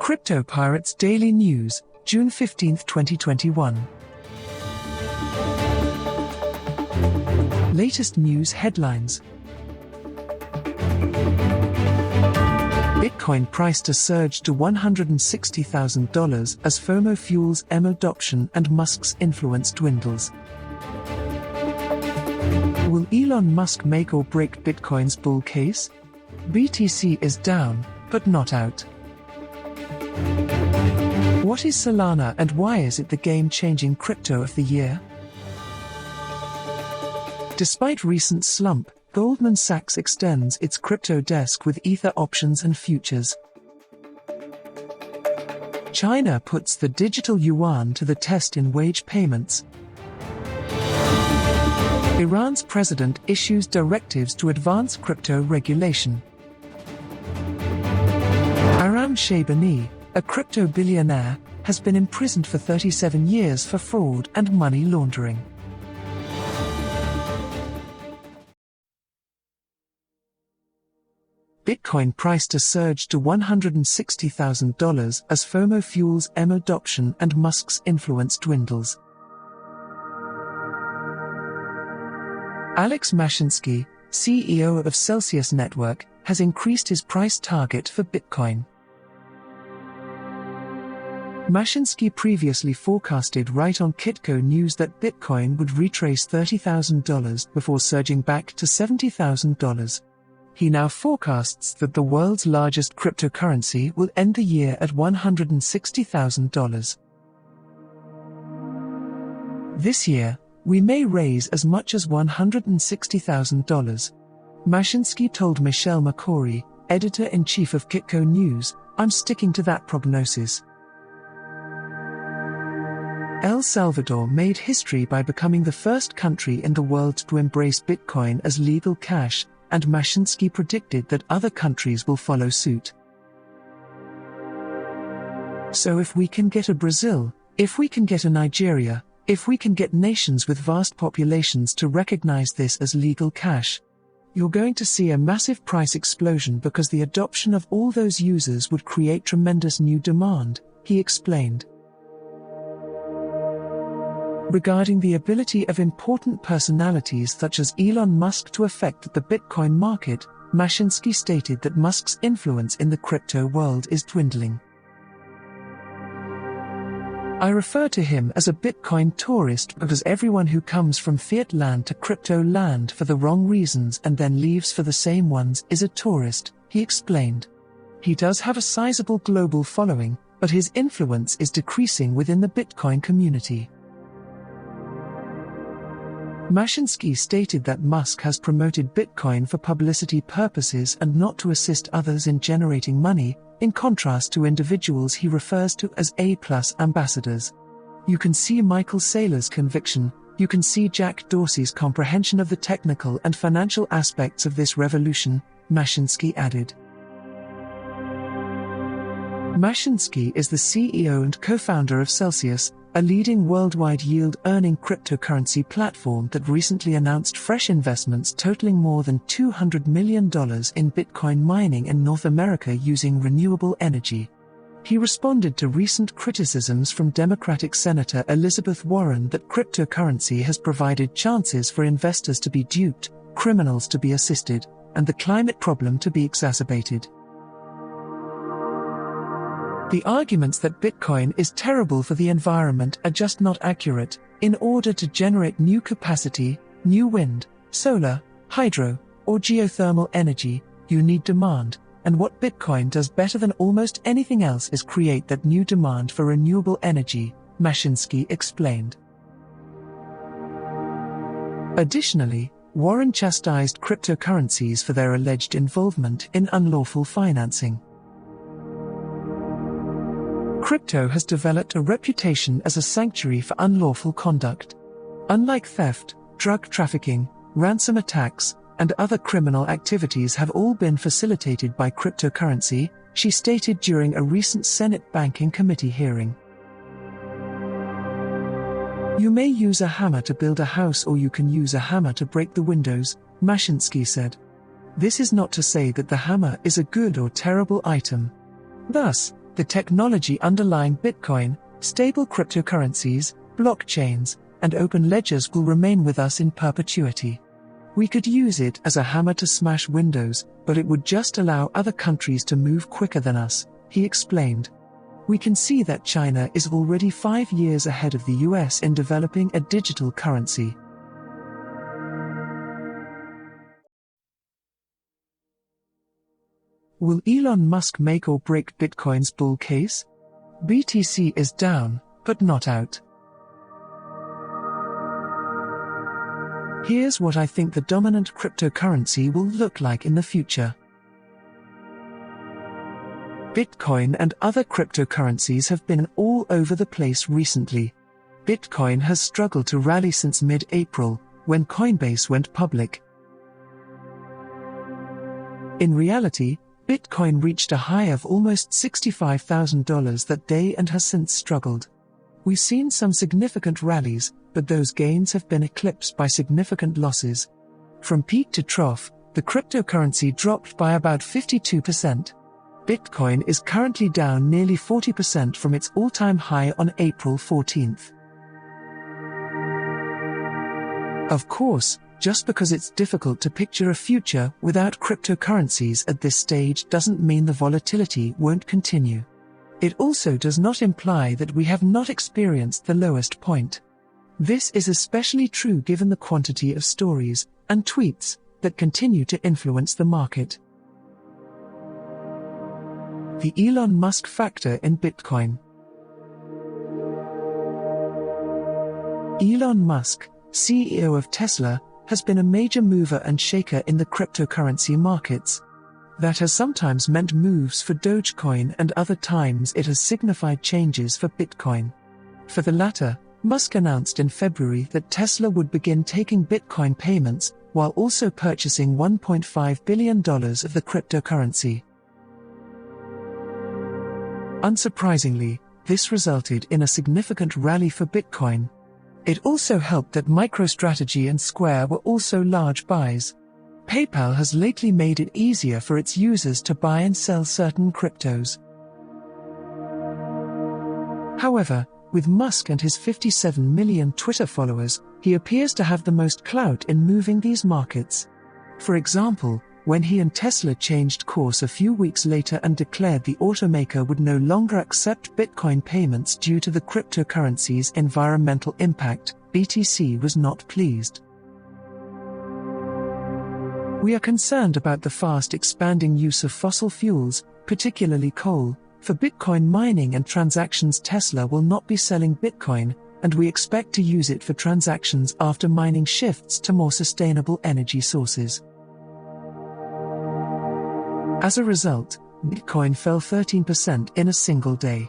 Crypto Pirates Daily News, June 15, 2021. Latest news headlines. Bitcoin price to surge to $160,000 as FOMO fuels M adoption and Musk's influence dwindles. Will Elon Musk make or break Bitcoin's bull case? BTC is down, but not out. What is Solana and why is it the game-changing crypto of the year? Despite recent slump, Goldman Sachs extends its crypto desk with Ether options and futures. China puts the digital Yuan to the test in wage payments. Iran's president issues directives to advance crypto regulation. Aram Sheibani, a crypto billionaire, has been imprisoned for 37 years for fraud and money laundering. Bitcoin price to surge to $160,000 as FOMO fuels M adoption and Musk's influence dwindles. Alex Mashinsky, CEO of Celsius Network, has increased his price target for Bitcoin. Mashinsky previously forecasted right on Kitco News that Bitcoin would retrace $30,000 before surging back to $70,000. He now forecasts that the world's largest cryptocurrency will end the year at $160,000. This year, we may raise as much as $160,000. Mashinsky told Michelle McCory, editor-in-chief of Kitco News, "I'm sticking to that prognosis." El Salvador made history by becoming the first country in the world to embrace Bitcoin as legal cash, and Mashinsky predicted that other countries will follow suit. So if we can get a Brazil, if we can get a Nigeria, if we can get nations with vast populations to recognize this as legal cash, you're going to see a massive price explosion because the adoption of all those users would create tremendous new demand, he explained. Regarding the ability of important personalities such as Elon Musk to affect the Bitcoin market, Mashinsky stated that Musk's influence in the crypto world is dwindling. "I refer to him as a Bitcoin tourist because everyone who comes from fiat land to crypto land for the wrong reasons and then leaves for the same ones is a tourist," he explained. He does have a sizable global following, but his influence is decreasing within the Bitcoin community. Mashinsky stated that Musk has promoted Bitcoin for publicity purposes and not to assist others in generating money, in contrast to individuals he refers to as A+ ambassadors. "You can see Michael Saylor's conviction, you can see Jack Dorsey's comprehension of the technical and financial aspects of this revolution," Mashinsky added. Mashinsky is the CEO and co-founder of Celsius, a leading worldwide yield-earning cryptocurrency platform that recently announced fresh investments totaling more than $200 million in Bitcoin mining in North America using renewable energy. He responded to recent criticisms from Democratic Senator Elizabeth Warren that cryptocurrency has provided chances for investors to be duped, criminals to be assisted, and the climate problem to be exacerbated. "The arguments that Bitcoin is terrible for the environment are just not accurate. In order to generate new capacity, new wind, solar, hydro, or geothermal energy, you need demand, and what Bitcoin does better than almost anything else is create that new demand for renewable energy," Mashinsky explained. Additionally, Warren chastised cryptocurrencies for their alleged involvement in unlawful financing. Crypto has developed a reputation as a sanctuary for unlawful conduct. Unlike theft, drug trafficking, ransom attacks, and other criminal activities have all been facilitated by cryptocurrency, she stated during a recent Senate Banking Committee hearing. "You may use a hammer to build a house or you can use a hammer to break the windows," Mashinsky said. "This is not to say that the hammer is a good or terrible item. Thus, the technology underlying Bitcoin, stable cryptocurrencies, blockchains, and open ledgers will remain with us in perpetuity. We could use it as a hammer to smash windows, but it would just allow other countries to move quicker than us, he explained. We can see that China is already 5 years ahead of the US in developing a digital currency. Will Elon Musk make or break Bitcoin's bull case? BTC is down, but not out. Here's what I think the dominant cryptocurrency will look like in the future. Bitcoin and other cryptocurrencies have been all over the place recently. Bitcoin has struggled to rally since mid-April, when Coinbase went public. In reality, Bitcoin reached a high of almost $65,000 that day and has since struggled. We've seen some significant rallies, but those gains have been eclipsed by significant losses. From peak to trough, the cryptocurrency dropped by about 52%. Bitcoin is currently down nearly 40% from its all-time high on April 14th. Of course, just because it's difficult to picture a future without cryptocurrencies at this stage doesn't mean the volatility won't continue. It also does not imply that we have not experienced the lowest point. This is especially true given the quantity of stories and tweets that continue to influence the market. The Elon Musk factor in Bitcoin. Elon Musk, CEO of Tesla, has been a major mover and shaker in the cryptocurrency markets. That has sometimes meant moves for Dogecoin, and other times it has signified changes for Bitcoin. For the latter, Musk announced in February that Tesla would begin taking Bitcoin payments, while also purchasing $1.5 billion of the cryptocurrency. Unsurprisingly, this resulted in a significant rally for Bitcoin. It also helped that MicroStrategy and Square were also large buys. PayPal has lately made it easier for its users to buy and sell certain cryptos. However, with Musk and his 57 million Twitter followers, he appears to have the most clout in moving these markets. For example, when he and Tesla changed course a few weeks later and declared the automaker would no longer accept Bitcoin payments due to the cryptocurrency's environmental impact, BTC was not pleased. We are concerned about the fast expanding use of fossil fuels, particularly coal, for Bitcoin mining and transactions. Tesla will not be selling Bitcoin, and we expect to use it for transactions after mining shifts to more sustainable energy sources. As a result, Bitcoin fell 13% in a single day.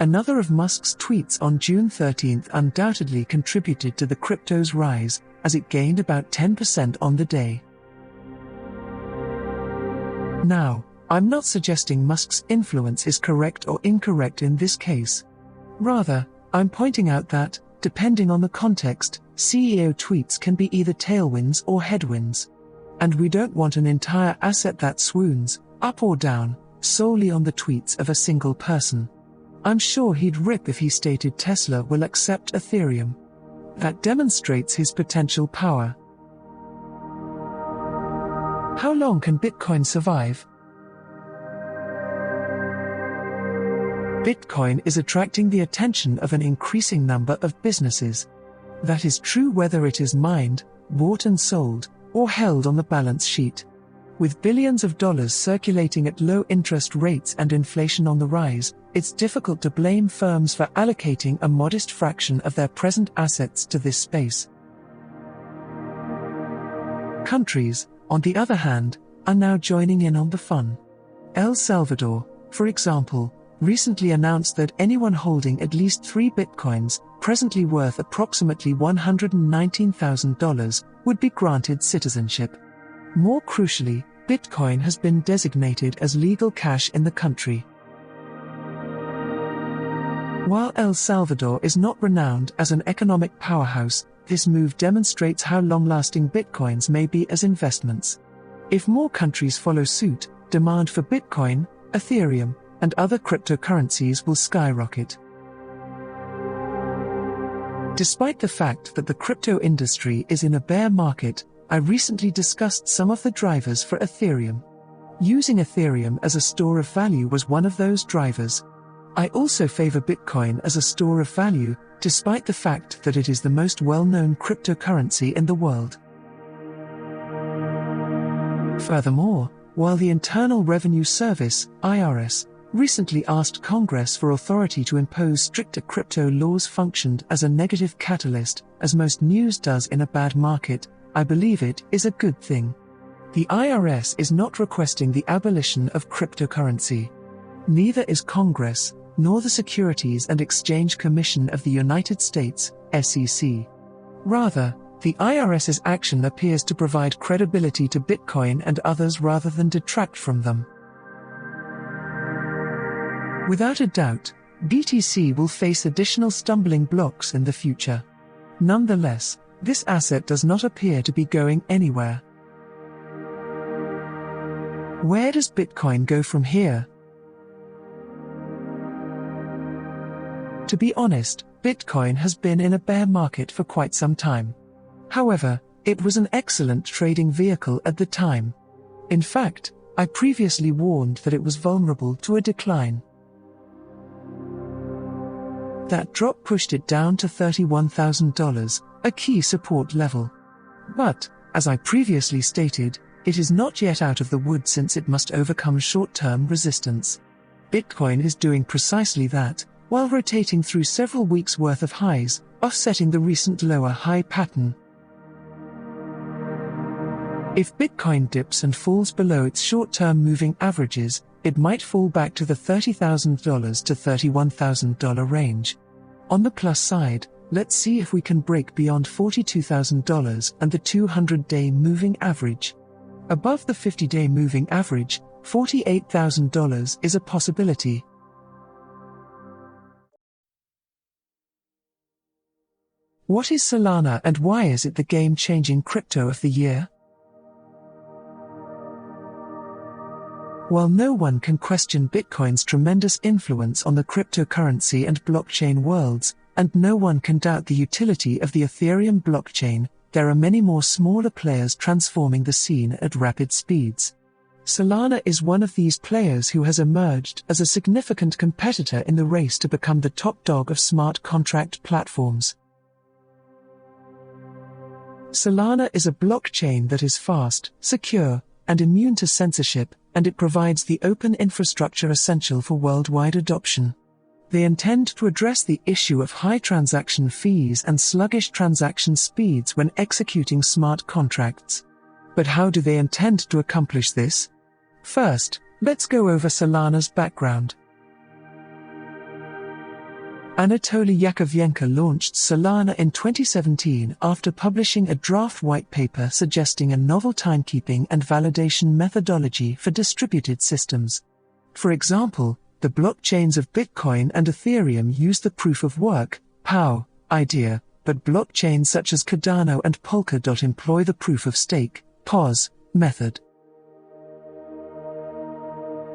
Another of Musk's tweets on June 13 undoubtedly contributed to the crypto's rise, as it gained about 10% on the day. Now, I'm not suggesting Musk's influence is correct or incorrect in this case. Rather, I'm pointing out that, depending on the context, CEO tweets can be either tailwinds or headwinds. And we don't want an entire asset that swoons, up or down, solely on the tweets of a single person. I'm sure he'd rip if he stated Tesla will accept Ethereum. That demonstrates his potential power. How long can Bitcoin survive? Bitcoin is attracting the attention of an increasing number of businesses. That is true whether it is mined, bought and sold, or held on the balance sheet. With billions of dollars circulating at low interest rates and inflation on the rise, it's difficult to blame firms for allocating a modest fraction of their present assets to this space. Countries, on the other hand, are now joining in on the fun. El Salvador, for example, recently announced that anyone holding at least 3 bitcoins, presently worth approximately $119,000, would be granted citizenship. More crucially, Bitcoin has been designated as legal cash in the country. While El Salvador is not renowned as an economic powerhouse, this move demonstrates how long-lasting Bitcoins may be as investments. If more countries follow suit, demand for Bitcoin, Ethereum, and other cryptocurrencies will skyrocket. Despite the fact that the crypto industry is in a bear market, I recently discussed some of the drivers for Ethereum. Using Ethereum as a store of value was one of those drivers. I also favor Bitcoin as a store of value, despite the fact that it is the most well-known cryptocurrency in the world. Furthermore, while the Internal Revenue Service, IRS, recently asked Congress for authority to impose stricter crypto laws functioned as a negative catalyst, as most news does in a bad market, I believe it is a good thing. The IRS is not requesting the abolition of cryptocurrency. Neither is Congress, nor the Securities and Exchange Commission of the United States, SEC. Rather, the IRS's action appears to provide credibility to Bitcoin and others rather than detract from them. Without a doubt, BTC will face additional stumbling blocks in the future. Nonetheless, this asset does not appear to be going anywhere. Where does Bitcoin go from here? To be honest, Bitcoin has been in a bear market for quite some time. However, it was an excellent trading vehicle at the time. In fact, I previously warned that it was vulnerable to a decline. That drop pushed it down to $31,000, a key support level. But, as I previously stated, it is not yet out of the woods since it must overcome short-term resistance. Bitcoin is doing precisely that, while rotating through several weeks' worth of highs, offsetting the recent lower high pattern. If Bitcoin dips and falls below its short-term moving averages, it might fall back to the $30,000 to $31,000 range. On the plus side, let's see if we can break beyond $42,000 and the 200-day moving average. Above the 50-day moving average, $48,000 is a possibility. What is Solana and why is it the game-changing crypto of the year? While no one can question Bitcoin's tremendous influence on the cryptocurrency and blockchain worlds, and no one can doubt the utility of the Ethereum blockchain, there are many more smaller players transforming the scene at rapid speeds. Solana is one of these players who has emerged as a significant competitor in the race to become the top dog of smart contract platforms. Solana is a blockchain that is fast, secure, and immune to censorship, and it provides the open infrastructure essential for worldwide adoption. They intend to address the issue of high transaction fees and sluggish transaction speeds when executing smart contracts. But how do they intend to accomplish this? First, let's go over Solana's background. Anatoly Yakovenko launched Solana in 2017 after publishing a draft white paper suggesting a novel timekeeping and validation methodology for distributed systems. For example, the blockchains of Bitcoin and Ethereum use the proof-of-work (POW) idea, but blockchains such as Cardano and Polkadot employ the proof-of-stake (POS) method.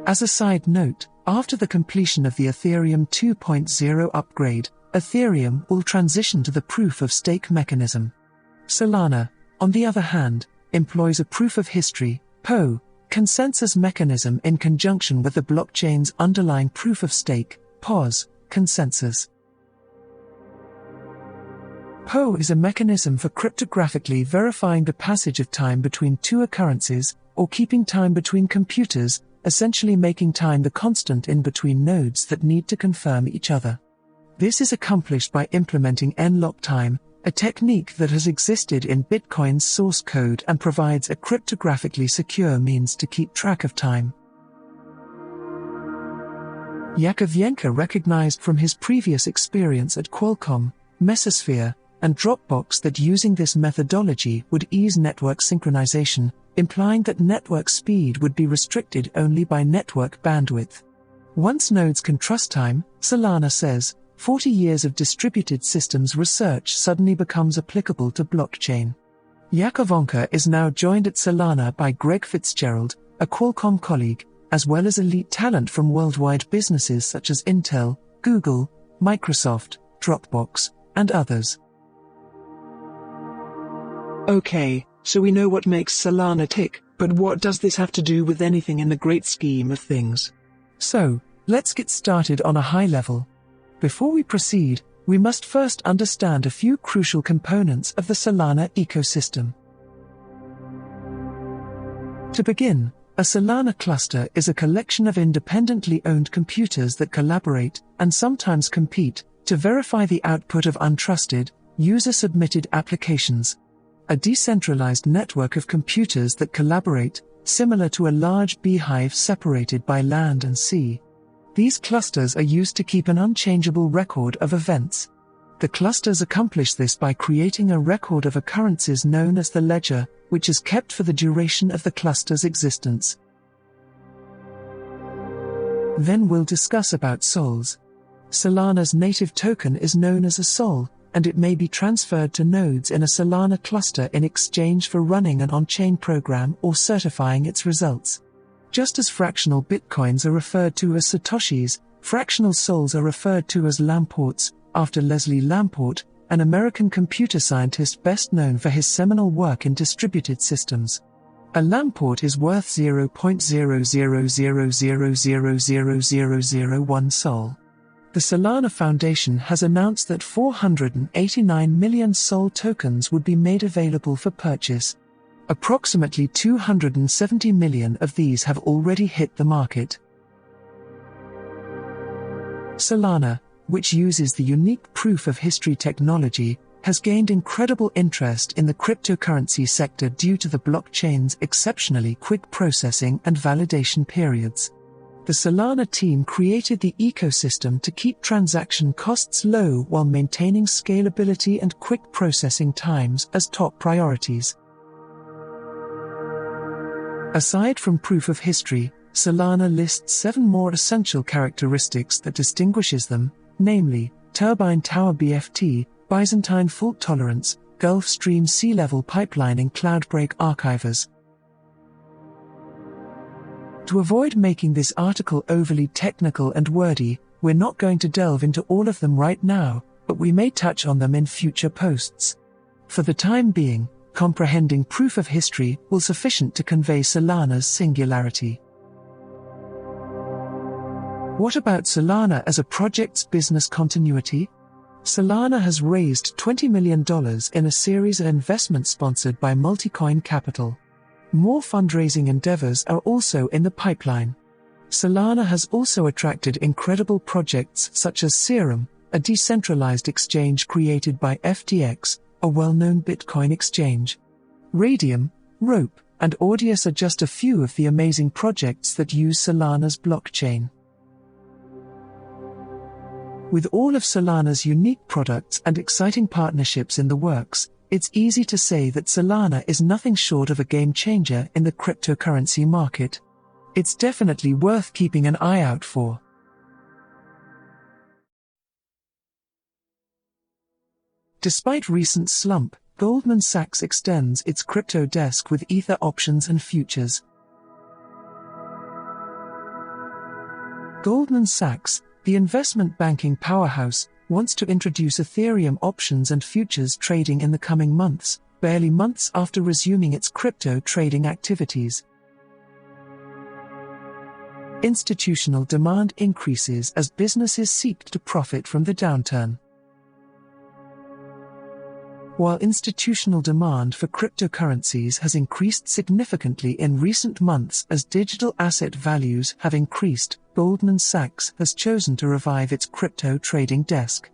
As a side note, after the completion of the Ethereum 2.0 upgrade, Ethereum will transition to the proof-of-stake mechanism. Solana, on the other hand, employs a proof-of-history (POH) consensus mechanism in conjunction with the blockchain's underlying proof-of-stake (POS) consensus. POH is a mechanism for cryptographically verifying the passage of time between two occurrences, or keeping time between computers, essentially making time the constant in between nodes that need to confirm each other. This is accomplished by implementing n-lock time, a technique that has existed in Bitcoin's source code and provides a cryptographically secure means to keep track of time. Yakovenko recognized from his previous experience at Qualcomm, Mesosphere, and Dropbox that using this methodology would ease network synchronization, implying that network speed would be restricted only by network bandwidth. Once nodes can trust time, Solana says, 40 years of distributed systems research suddenly becomes applicable to blockchain. Yakovenko is now joined at Solana by Greg Fitzgerald, a Qualcomm colleague, as well as elite talent from worldwide businesses such as Intel, Google, Microsoft, Dropbox, and others. Okay, so we know what makes Solana tick, but what does this have to do with anything in the great scheme of things? So, let's get started on a high level. Before we proceed, we must first understand a few crucial components of the Solana ecosystem. To begin, a Solana cluster is a collection of independently owned computers that collaborate, and sometimes compete, to verify the output of untrusted, user-submitted applications. A decentralized network of computers that collaborate, similar to a large beehive separated by land and sea. These clusters are used to keep an unchangeable record of events. The clusters accomplish this by creating a record of occurrences known as the ledger, which is kept for the duration of the cluster's existence. Then we'll discuss about sols. Solana's native token is known as a sol, and it may be transferred to nodes in a Solana cluster in exchange for running an on-chain program or certifying its results. Just as fractional bitcoins are referred to as satoshis, fractional sols are referred to as lamports, after Leslie Lamport, an American computer scientist best known for his seminal work in distributed systems. A lamport is worth 0.0000000001 sol. The Solana Foundation has announced that 489 million SOL tokens would be made available for purchase. Approximately 270 million of these have already hit the market. Solana, which uses the unique proof of history technology, has gained incredible interest in the cryptocurrency sector due to the blockchain's exceptionally quick processing and validation periods. The Solana team created the ecosystem to keep transaction costs low while maintaining scalability and quick processing times as top priorities. Aside from proof of history, Solana lists 7 more essential characteristics that distinguishes them, namely, turbine tower BFT, Byzantine fault tolerance, Gulf Stream sea level pipelining, Cloudbreak archivers. To avoid making this article overly technical and wordy, we're not going to delve into all of them right now, but we may touch on them in future posts. For the time being, comprehending proof of history will sufficient to convey Solana's singularity. What about Solana as a project's business continuity? Solana has raised $20 million in a series of investments sponsored by Multicoin Capital. More fundraising endeavors are also in the pipeline. Solana has also attracted incredible projects such as Serum, a decentralized exchange created by FTX, a well-known Bitcoin exchange. Radium, Rope, and Audius are just a few of the amazing projects that use Solana's blockchain. With all of Solana's unique products and exciting partnerships in the works, it's easy to say that Solana is nothing short of a game changer in the cryptocurrency market. It's definitely worth keeping an eye out for. Despite recent slump, Goldman Sachs extends its crypto desk with Ether options and futures. Goldman Sachs, the investment banking powerhouse, wants to introduce Ethereum options and futures trading in the coming months, barely months after resuming its crypto trading activities. Institutional demand increases as businesses seek to profit from the downturn. While institutional demand for cryptocurrencies has increased significantly in recent months as digital asset values have increased, Goldman Sachs has chosen to revive its crypto trading desk.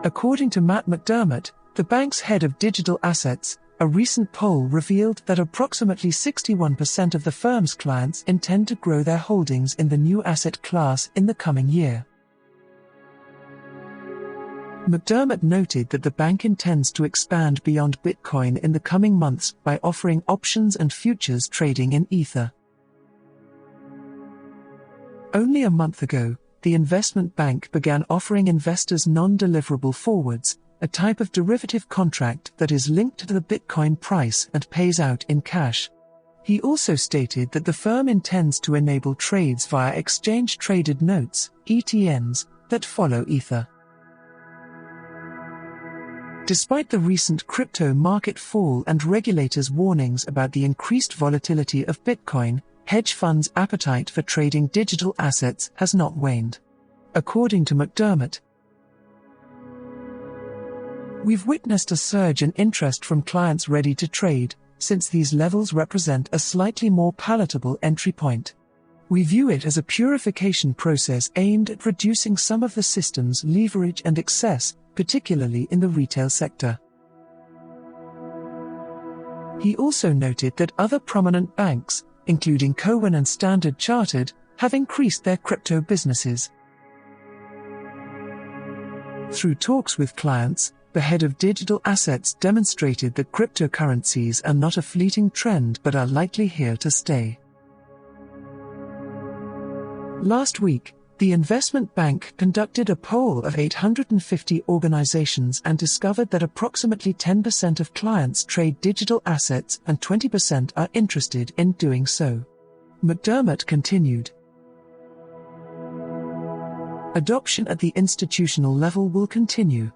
According to Matt McDermott, the bank's head of digital assets, a recent poll revealed that approximately 61% of the firm's clients intend to grow their holdings in the new asset class in the coming year. McDermott noted that the bank intends to expand beyond Bitcoin in the coming months by offering options and futures trading in Ether. Only a month ago, the investment bank began offering investors non-deliverable forwards, a type of derivative contract that is linked to the Bitcoin price and pays out in cash. He also stated that the firm intends to enable trades via exchange-traded notes, ETNs, that follow Ether. Despite the recent crypto market fall and regulators' warnings about the increased volatility of Bitcoin, hedge funds' appetite for trading digital assets has not waned. According to McDermott, "We've witnessed a surge in interest from clients ready to trade, since these levels represent a slightly more palatable entry point. We view it as a purification process aimed at reducing some of the system's leverage and excess, particularly in the retail sector." He also noted that other prominent banks, including Cowen and Standard Chartered, have increased their crypto businesses. Through talks with clients, the head of digital assets demonstrated that cryptocurrencies are not a fleeting trend but are likely here to stay. Last week, the investment bank conducted a poll of 850 organizations and discovered that approximately 10% of clients trade digital assets and 20% are interested in doing so. McDermott continued, "Adoption at the institutional level will continue.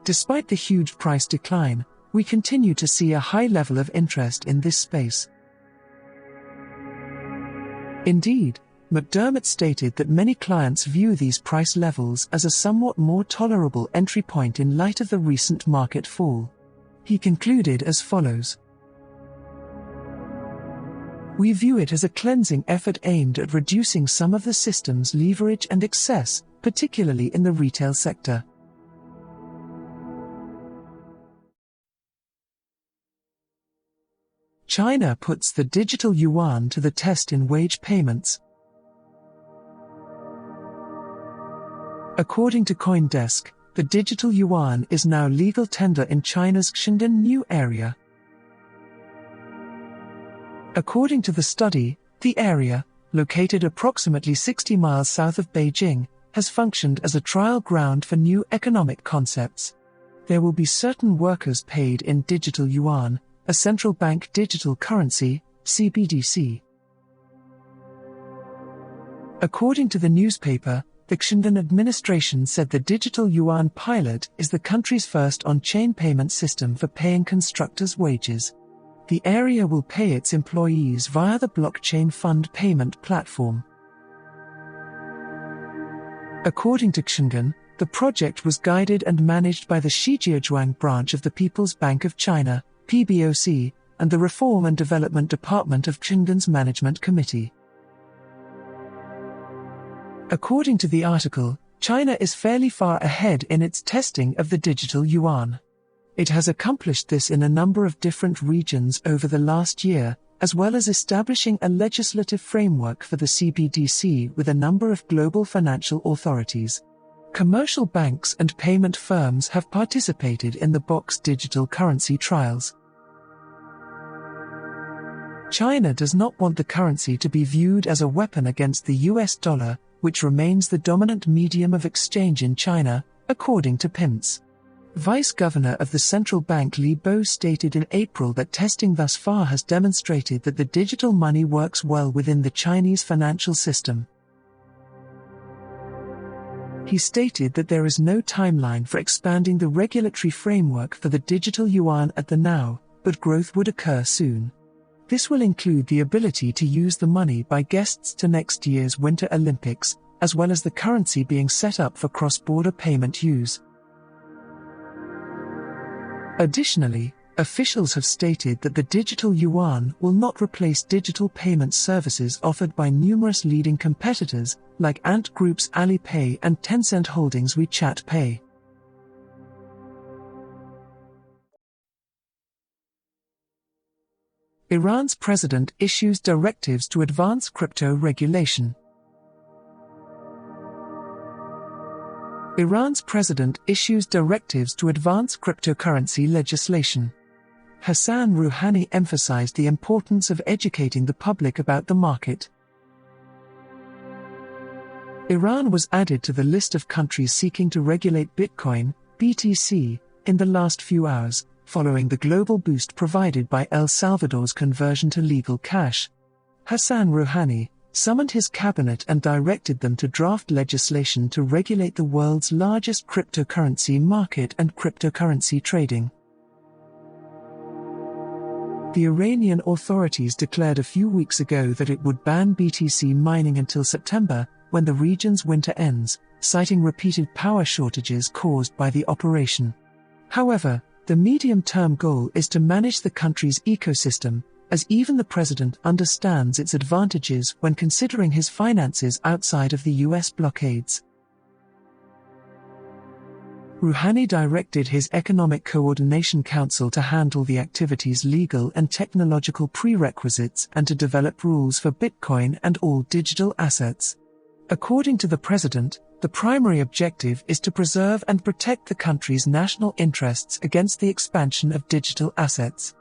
Despite the huge price decline, we continue to see a high level of interest in this space." Indeed, McDermott stated that many clients view these price levels as a somewhat more tolerable entry point in light of the recent market fall. He concluded as follows, "We view it as a cleansing effort aimed at reducing some of the system's leverage and excess, particularly in the retail sector." China puts the digital yuan to the test in wage payments. According to CoinDesk, the digital yuan is now legal tender in China's Xiandan New area. According to the study, the area, located approximately 60 miles south of Beijing, has functioned as a trial ground for new economic concepts. There will be certain workers paid in digital yuan, a central bank digital currency, CBDC. According to the newspaper, the Xiandan administration said the digital yuan pilot is the country's first on-chain payment system for paying constructors' wages. The area will pay its employees via the blockchain fund payment platform. According to Xiandan, the project was guided and managed by the Shijiazhuang branch of the People's Bank of China, PBOC, and the Reform and Development Department of Xiandan's Management Committee. According to the article, China is fairly far ahead in its testing of the digital yuan. It has accomplished this in a number of different regions over the last year, as well as establishing a legislative framework for the CBDC with a number of global financial authorities. Commercial banks and payment firms have participated in the Box digital currency trials. China does not want the currency to be viewed as a weapon against the US dollar, which remains the dominant medium of exchange in China, according to PIMS. Vice Governor of the central bank Li Bo stated in April that testing thus far has demonstrated that the digital money works well within the Chinese financial system. He stated that there is no timeline for expanding the regulatory framework for the digital yuan at the now, but growth would occur soon. This will include the ability to use the money by guests to next year's Winter Olympics, as well as the currency being set up for cross-border payment use. Additionally, officials have stated that the digital yuan will not replace digital payment services offered by numerous leading competitors, like Ant Group's Alipay and Tencent Holdings' WeChat Pay. Iran's president issues directives to advance crypto regulation. Iran's president issues directives to advance cryptocurrency legislation. Hassan Rouhani emphasized the importance of educating the public about the market. Iran was added to the list of countries seeking to regulate Bitcoin, BTC, in the last few hours, following the global boost provided by El Salvador's conversion to legal cash. Hassan Rouhani summoned his cabinet and directed them to draft legislation to regulate the world's largest cryptocurrency market and cryptocurrency trading. The Iranian authorities declared a few weeks ago that it would ban BTC mining until September, when the region's winter ends, citing repeated power shortages caused by the operation. However, the medium-term goal is to manage the country's ecosystem, as even the president understands its advantages when considering his finances outside of the US blockades. Rouhani directed his Economic Coordination Council to handle the activity's legal and technological prerequisites and to develop rules for Bitcoin and all digital assets. According to the president, the primary objective is to preserve and protect the country's national interests against the expansion of digital assets.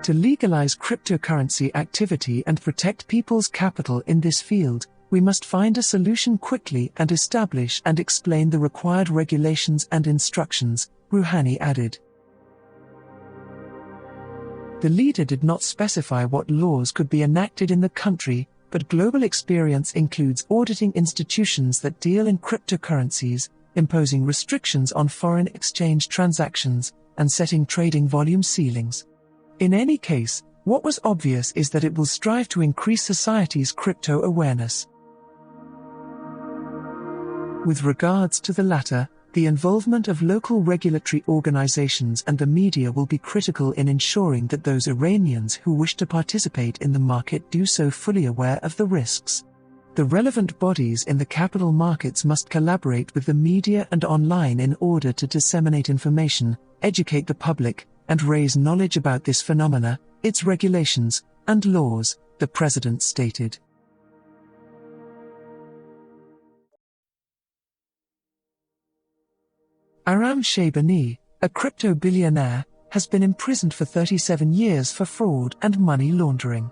To legalize cryptocurrency activity and protect people's capital in this field, we must find a solution quickly and establish and explain the required regulations and instructions, Rouhani added. The leader did not specify what laws could be enacted in the country, but global experience includes auditing institutions that deal in cryptocurrencies, imposing restrictions on foreign exchange transactions, and setting trading volume ceilings. In any case, what was obvious is that it will strive to increase society's crypto awareness. With regards to the latter, the involvement of local regulatory organizations and the media will be critical in ensuring that those Iranians who wish to participate in the market do so fully aware of the risks. The relevant bodies in the capital markets must collaborate with the media and online in order to disseminate information, educate the public, and raise knowledge about this phenomena, its regulations, and laws, the president stated. Aram Sheibani, a crypto billionaire, has been imprisoned for 37 years for fraud and money laundering.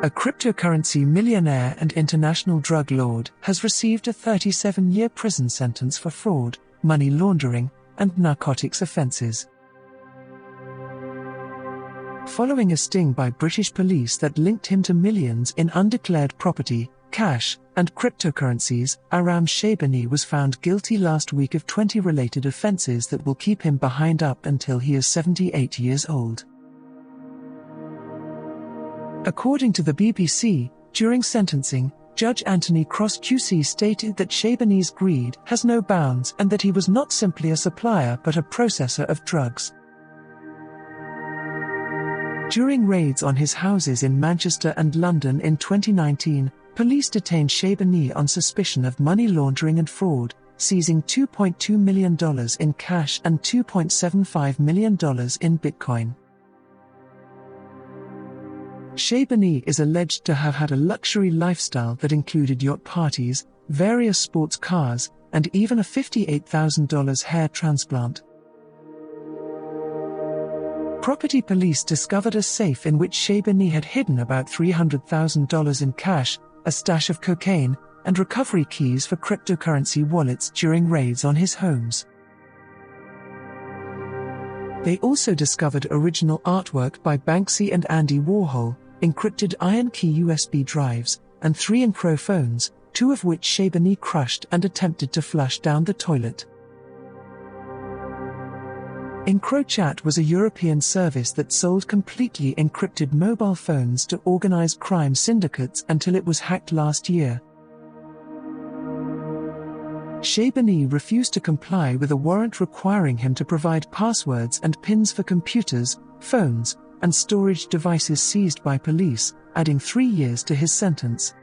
A cryptocurrency millionaire and international drug lord has received a 37-year prison sentence for fraud, money laundering, and narcotics offenses. Following a sting by British police that linked him to millions in undeclared property, cash, and cryptocurrencies, Aram Sheibani was found guilty last week of 20 related offenses that will keep him behind up until he is 78 years old. According to the BBC, during sentencing, Judge Anthony Cross QC stated that Sheibani's greed has no bounds and that he was not simply a supplier but a processor of drugs. During raids on his houses in Manchester and London in 2019, police detained Sheibani on suspicion of money laundering and fraud, seizing $2.2 million in cash and $2.75 million in Bitcoin. Sheibani is alleged to have had a luxury lifestyle that included yacht parties, various sports cars, and even a $58,000 hair transplant. Property police discovered a safe in which Sheibani had hidden about $300,000 in cash, a stash of cocaine, and recovery keys for cryptocurrency wallets during raids on his homes. They also discovered original artwork by Banksy and Andy Warhol, encrypted iron key USB drives, and 3 Encro phones, 2 of which Sheibani crushed and attempted to flush down the toilet. EncroChat was a European service that sold completely encrypted mobile phones to organized crime syndicates until it was hacked last year. Sheibani refused to comply with a warrant requiring him to provide passwords and PINs for computers, phones, and storage devices seized by police, adding 3 years to his sentence.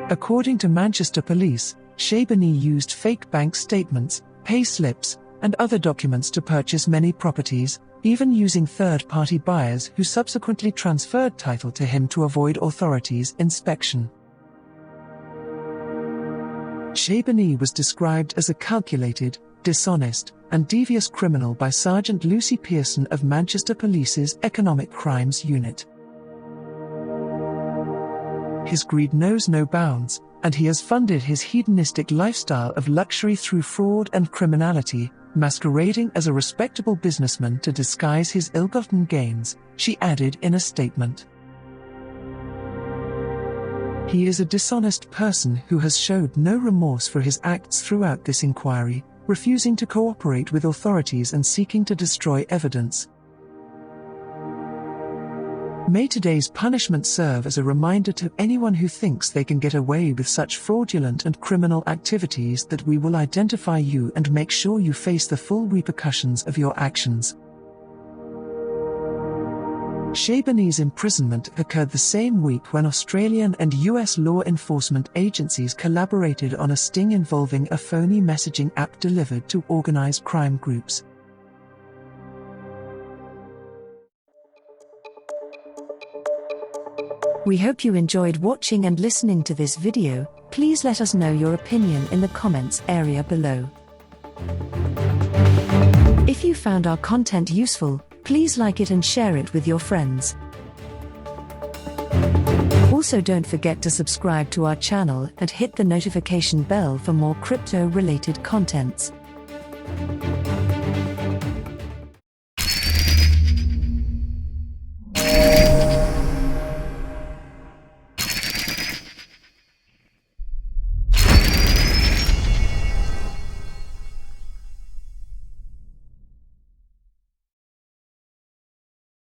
According to Manchester Police, Sheibani used fake bank statements, pay slips, and other documents to purchase many properties, even using third-party buyers who subsequently transferred title to him to avoid authorities' inspection. Sheibani was described as a calculated, dishonest, and devious criminal by Sergeant Lucy Pearson of Manchester Police's Economic Crimes Unit. His greed knows no bounds, and he has funded his hedonistic lifestyle of luxury through fraud and criminality, masquerading as a respectable businessman to disguise his ill-gotten gains, she added in a statement. He is a dishonest person who has showed no remorse for his acts throughout this inquiry, refusing to cooperate with authorities and seeking to destroy evidence. May today's punishment serve as a reminder to anyone who thinks they can get away with such fraudulent and criminal activities that we will identify you and make sure you face the full repercussions of your actions. Sheibani's imprisonment occurred the same week when Australian and US law enforcement agencies collaborated on a sting involving a phony messaging app delivered to organized crime groups. We hope you enjoyed watching and listening to this video. Please let us know your opinion in the comments area below. If you found our content useful, please like it and share it with your friends. Also, don't forget to subscribe to our channel and hit the notification bell for more crypto-related contents.